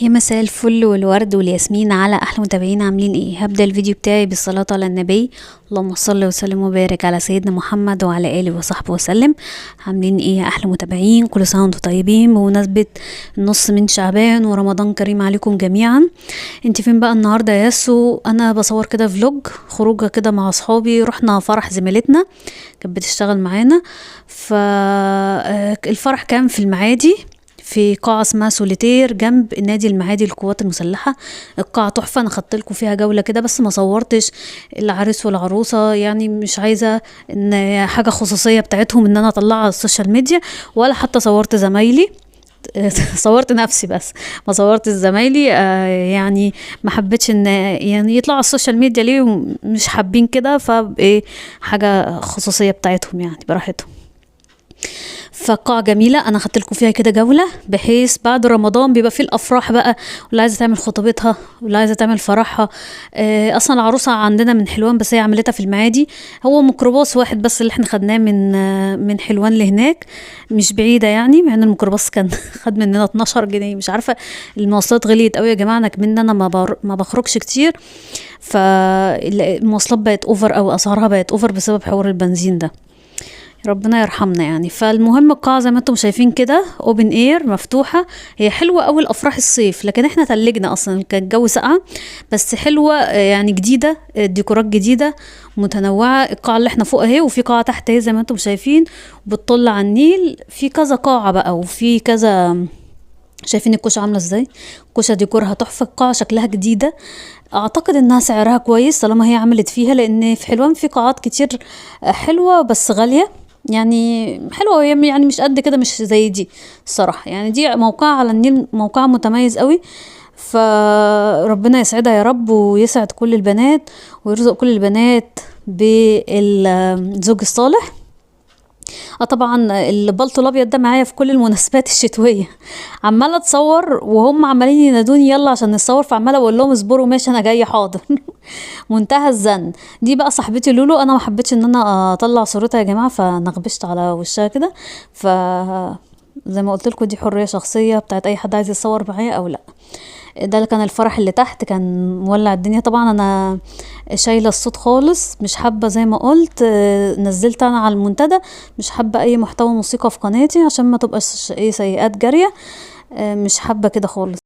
يا مساء الفل والورد والياسمين على احلى متابعين، عاملين ايه؟ هبدأ الفيديو بتاعي بالصلاة على النبي. اللهم صل وسلم وبارك على سيدنا محمد وعلى اله وصحبه وسلم. عاملين ايه يا احلى متابعين؟ كل سنه وانتم طيبين بمناسبة النص من شعبان ورمضان كريم عليكم جميعا. انت فين بقى النهارده يا ياسو؟ انا بصور كده فلوج خروجه كده مع اصحابي، رحنا فرح زميلتنا كانت بتشتغل معانا. فالفرح كان في المعادي في قاعة اسمها سوليتير جنب النادي المعادي للقوات المسلحة. القاعة تحفة، انا خدت لكم فيها جولة كده بس ما صورتش العريس والعروسة، يعني مش عايزة ان حاجة خصوصية بتاعتهم ان انا اطلعها على السوشيال ميديا، ولا حتى صورت زمايلي. صورت نفسي بس ما صورت زمايلي. يعني ما حبيتش ان يعني يطلعوا على السوشيال ميديا ليه، مش حابين كده، فايه حاجة خصوصية بتاعتهم يعني براحتهم. فقاعة جميلة انا خدت لكم فيها كده جولة، بحيث بعد رمضان بيبقى فيه الافراح بقى، واللي عايزة تعمل خطوبتها واللي عايزة تعمل فرحها. اصلا العروسة عندنا من حلوان بس هي عملتها في المعادي. هو ميكروباص واحد بس اللي احنا خدناه من حلوان لهناك، مش بعيدة يعني، مع ان الميكروباص كان خد مننا 12 جنيه. مش عارفة، المواصلات غليت قوي يا جماعة، انا كمان انا ما بخرجش كتير، فالمواصلات بقت اوفر او اسعارها بقت اوفر بسبب حوار البنزين ده، ربنا يرحمنا يعني. فالمهم القاعة زي ما انتم شايفين كده اوبن اير مفتوحة، هي حلوة اوي لافراح الصيف، لكن احنا تلجنا اصلا كان الجو ساقعة، بس حلوة يعني جديدة، ديكورات جديدة متنوعة. القاعة اللي احنا فوق اهي، وفي قاعة تحت اهي زي ما انتم شايفين بتطل على النيل، في كذا قاعة بقى وفي كذا. شايفين الكوشة عاملة ازاي؟ الكوشة ديكورها تحفة، القاعة شكلها جديدة، اعتقد انها سعرها كويس طالما هي عملت فيها، لان في حلوان في قاعات كتير حلوة بس غالية، يعني حلوة يعني مش قد كده، مش زي دي الصراحة. يعني دي موقعها على النيل، موقعها متميز قوي، فربنا يسعدها يا رب ويسعد كل البنات ويرزق كل البنات بالزوج الصالح. طبعا البلطو الابيض ده معايا في كل المناسبات الشتويه، عماله اتصور وهم عمالين ينادوني يلا عشان نتصور، فعماله اقول لهم اصبروا ماشي انا جايه حاضر. منتهى الزن. دي بقى صاحبتي لولو، انا ما حبيتش ان انا اطلع صورتها يا جماعه، فنغبشت على وشها كده. ف زي ما قلت لكم دي حريه شخصيه بتاعت اي حد عايز يتصور معايا او لا. ده اللي كان الفرح اللي تحت، كان مولع الدنيا. طبعا انا شايله الصوت خالص، مش حابه زي ما قلت، نزلت انا على المنتدى، مش حابه اي محتوى موسيقى في قناتي عشان ما تبقاش ايه سيئات جاريه، مش حابه كده خالص.